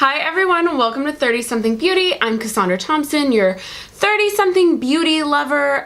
Hi everyone, welcome to 30 Something Beauty. I'm Cassandra Thompson, your 30 Something beauty lover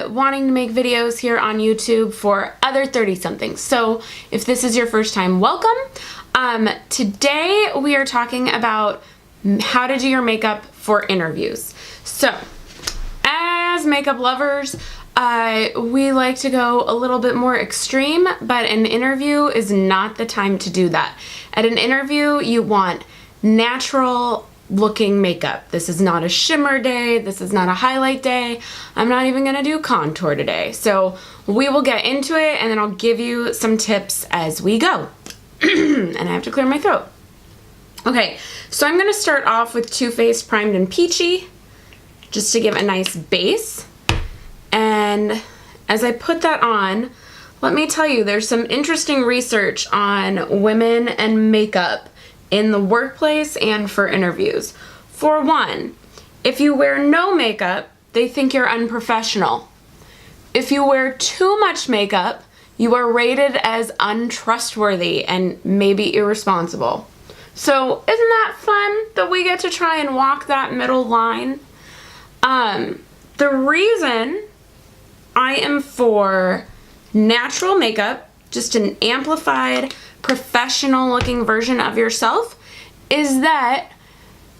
wanting to make videos here on YouTube for other 30 somethings. So if this is your first time, welcome. Today we are talking about how to do your makeup for interviews. So as makeup lovers, we like to go a little bit more extreme, but an interview is not the time to do that. At an interview, you want natural looking makeup. This is not a shimmer day. This is not a highlight day. I'm not even gonna do contour today. So we will get into it and then I'll give you some tips as we go. And I have to clear my throat. Okay, so I'm gonna start off with Too Faced Primed and Peachy, just to give a nice base. And as I put that on, let me tell you, there's some interesting research on women and makeup in the workplace and for interviews. For one, if you wear no makeup, they think you're unprofessional. If you wear too much makeup, you are rated as untrustworthy and maybe irresponsible. So isn't that fun that we get to try and walk that middle line? The reason I am for natural makeup, just an amplified, professional looking version of yourself, is that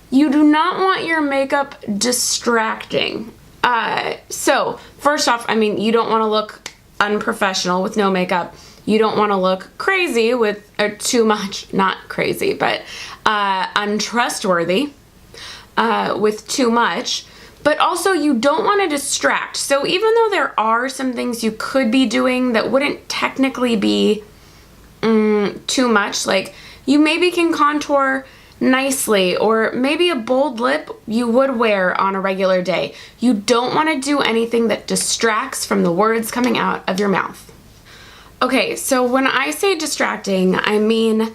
you do not want your makeup distracting. So first off, I mean, you don't want to look unprofessional with no makeup. You don't want to look crazy with, or too much, not crazy, but untrustworthy with too much. But also you don't want to distract. So even though there are some things you could be doing that wouldn't technically be too much, like you maybe can contour nicely, or maybe a bold lip you would wear on a regular day. You don't want to do anything that distracts from the words coming out of your mouth. Okay, so when I say distracting, I mean,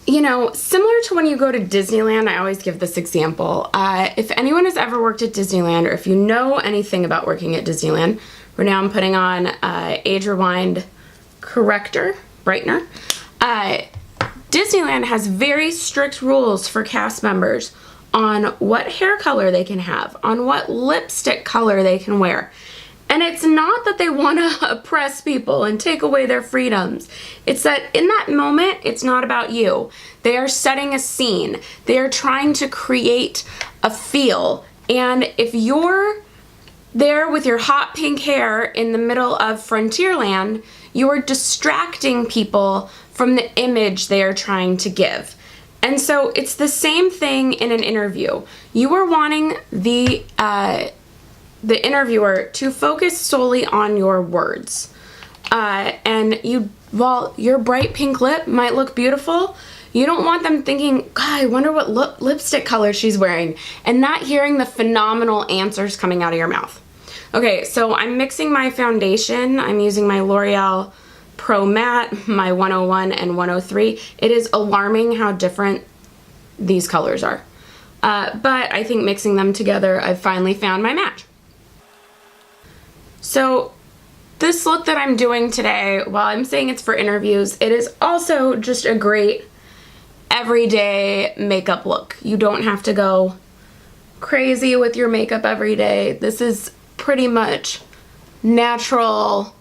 you know, similar to when you go to Disneyland. I always give this example. If anyone has ever worked at Disneyland, or if you know anything about working at Disneyland, right now I'm putting on Age Rewind Corrector, Brightener. Disneyland has very strict rules for cast members on what hair color they can have, on what lipstick color they can wear. And it's not that they want to oppress people and take away their freedoms. It's that in that moment, it's not about you. They are setting a scene. They are trying to create a feel. And if you're there with your hot pink hair in the middle of Frontierland, you are distracting people from the image they are trying to give. And so it's the same thing in an interview. You are wanting the interviewer to focus solely on your words. And while your bright pink lip might look beautiful, you don't want them thinking, God, I wonder what lipstick color she's wearing, and not hearing the phenomenal answers coming out of your mouth. Okay, so I'm mixing my foundation. I'm using my L'Oreal Pro Matte, my 101 and 103. It is alarming how different these colors are. But I think mixing them together, I've finally found my match. So this look that I'm doing today, while I'm saying it's for interviews, it is also just a great everyday makeup look. You don't have to go crazy with your makeup every day. This is pretty much natural,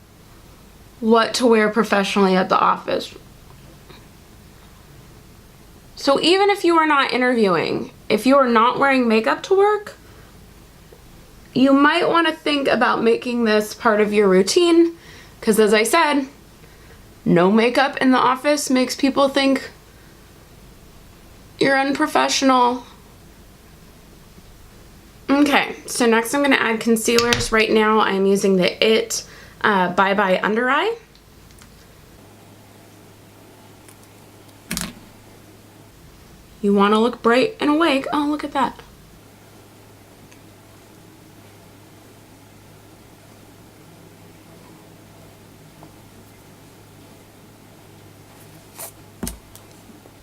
what to wear professionally at the office. So even if you are not interviewing, if you are not wearing makeup to work, you might want to think about making this part of your routine, because as I said, no makeup in the office makes people think you're unprofessional. Okay, so next I'm going to add concealers. Right now I'm using the IT Bye Bye Under Eye. You want to look bright and awake. Oh, look at that.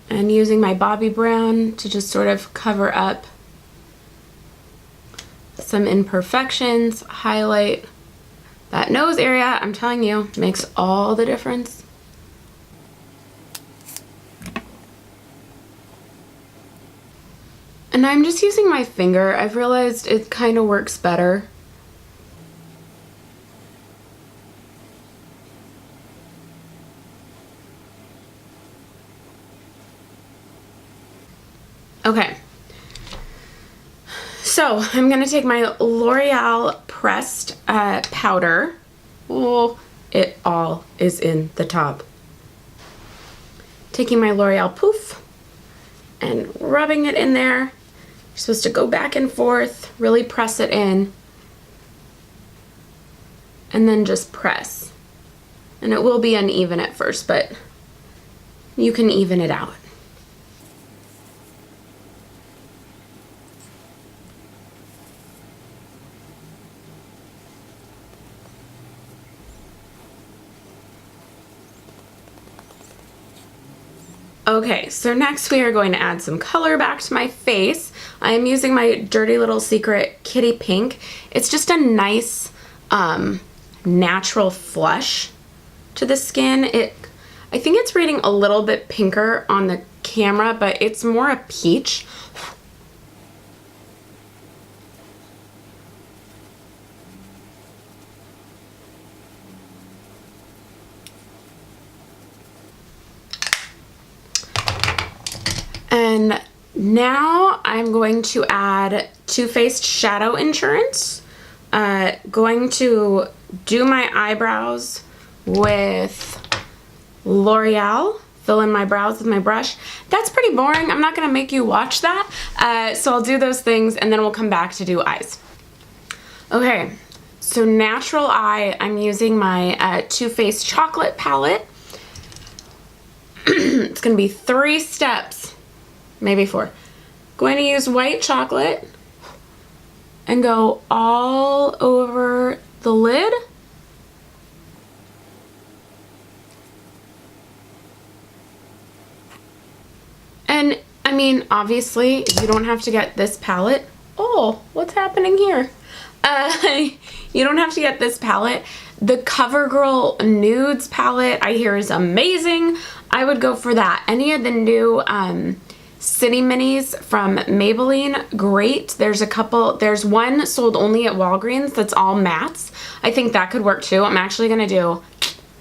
And using my Bobbi Brown to just sort of cover up some imperfections, highlight that nose area. I'm telling you, makes all the difference. And I'm just using my finger. I've realized it kind of works better. Okay. So I'm going to take my L'Oreal pressed powder. Oh, it all is in the top. Taking my L'Oreal poof and rubbing it in there. You're supposed to go back and forth, really press it in, and then just press. And it will be uneven at first, but you can even it out. Okay, so next we are going to add some color back to my face. I am using my Dirty Little Secret Kitty Pink. It's just a nice natural flush to the skin. I think it's reading a little bit pinker on the camera, but it's more a peach. And now I'm going to add Too Faced Shadow Insurance. Going to do my eyebrows with L'Oreal. Fill in my brows with my brush. That's pretty boring. I'm not going to make you watch that. So I'll do those things and then we'll come back to do eyes. Okay, so natural eye, I'm using my Too Faced Chocolate palette. It's going to be 3 steps. Maybe 4. Going to use white chocolate and go all over the lid. And I mean, obviously, you don't have to get this palette. Oh, what's happening here? You don't have to get this palette. The CoverGirl Nudes palette I hear is amazing. I would go for that. Any of the new City Minis from Maybelline, great. There's one sold only at Walgreens that's all mattes. I think that could work too. I'm actually gonna do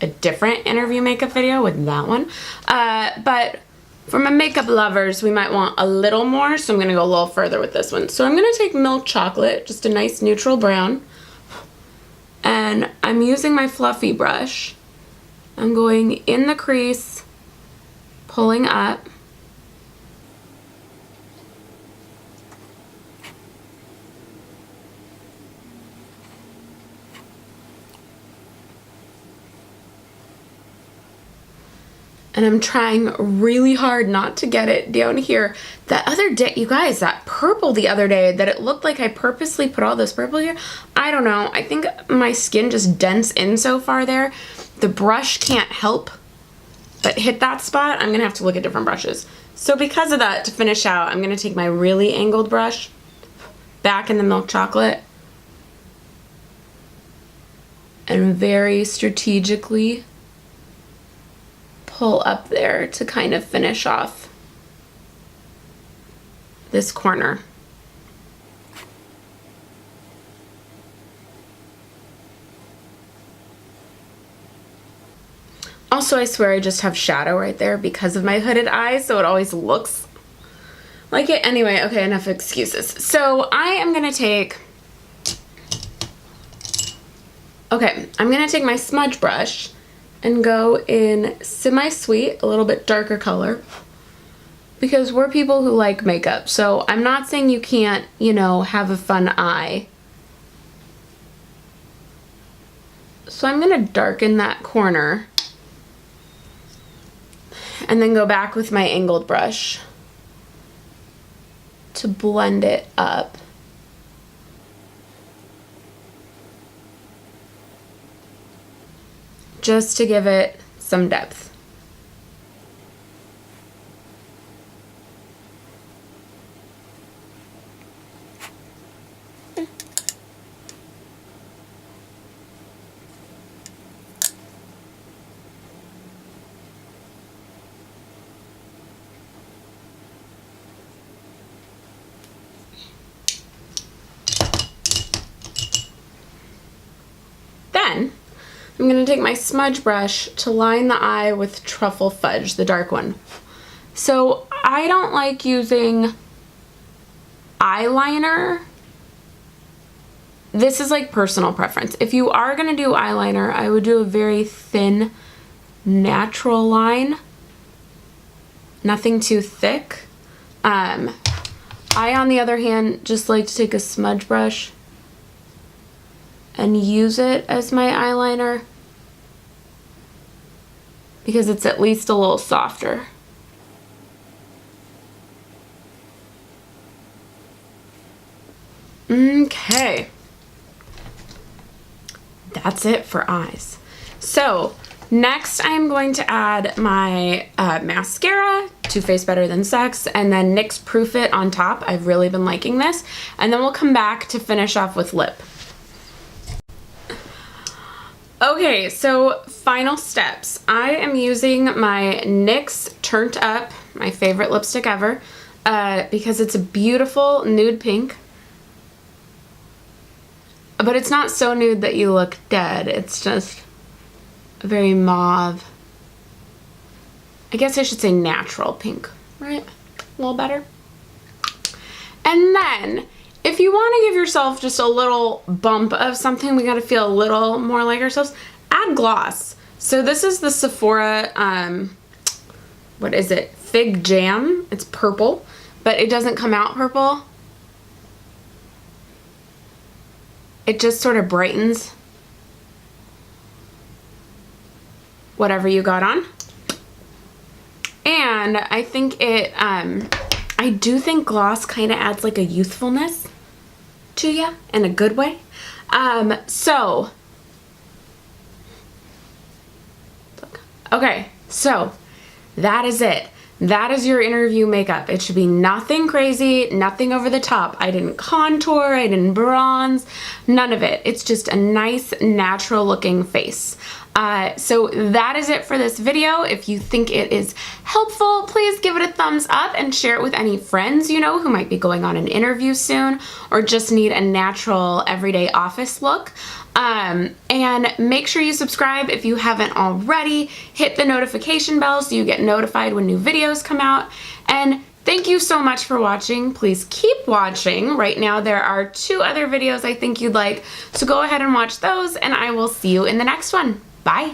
a different interview makeup video with that one. But for my makeup lovers, we might want a little more, so I'm gonna go a little further with this one. So I'm gonna take milk chocolate, just a nice neutral brown, and I'm using my fluffy brush. I'm going in the crease, pulling up, and I'm trying really hard not to get it down here. That other day, you guys, that purple the other day, that it looked like I purposely put all this purple here. I don't know. I think my skin just dents in so far there. The brush can't help but hit that spot. I'm gonna have to look at different brushes. So because of that, to finish out, I'm gonna take my really angled brush back in the milk chocolate and very strategically pull up there to kind of finish off this corner. Also, I swear I just have shadow right there because of my hooded eyes, so it always looks like it. Anyway, okay, enough excuses. So I am gonna take, I'm gonna take my smudge brush and go in semi-sweet, a little bit darker color, because we're people who like makeup. So I'm not saying you can't, you know, have a fun eye. So I'm gonna darken that corner and then go back with my angled brush to blend it up. Just to give it some depth. I'm gonna take my smudge brush to line the eye with Truffle Fudge, the dark one. So I don't like using eyeliner. This is like personal preference. If you are gonna do eyeliner, I would do a very thin, natural line. Nothing too thick. I, on the other hand, just like to take a smudge brush and use it as my eyeliner because it's at least a little softer. Okay. That's it for eyes. So next I'm going to add my mascara, Too Faced Better Than Sex, and then NYX Proof It on top. I've really been liking this. And then we'll come back to finish off with lip. Okay, so final steps. I am using my NYX Turned Up, my favorite lipstick ever, because it's a beautiful nude pink. But it's not so nude that you look dead. It's just a very mauve. I guess I should say natural pink, right? A little better. And then, if you want to give yourself just a little bump of something, we gotta feel a little more like ourselves, add gloss. So this is the Sephora, what is it? Fig Jam. It's purple, but it doesn't come out purple. It just sort of brightens whatever you got on. And I think it, I do think gloss kind of adds like a youthfulness to you in a good way. Okay, so that is it. That is your interview makeup. It should be nothing crazy, nothing over the top. I didn't contour, I didn't bronze, none of it. It's just a nice, natural looking face. So that is it for this video. If you think it is helpful, please give it a thumbs up and share it with any friends you know who might be going on an interview soon or just need a natural everyday office look. And make sure you subscribe if you haven't already. Hit the notification bell so you get notified when new videos come out. And thank you so much for watching. Please keep watching. Right now there are 2 other videos I think you'd like, so go ahead and watch those, and I will see you in the next one. Bye.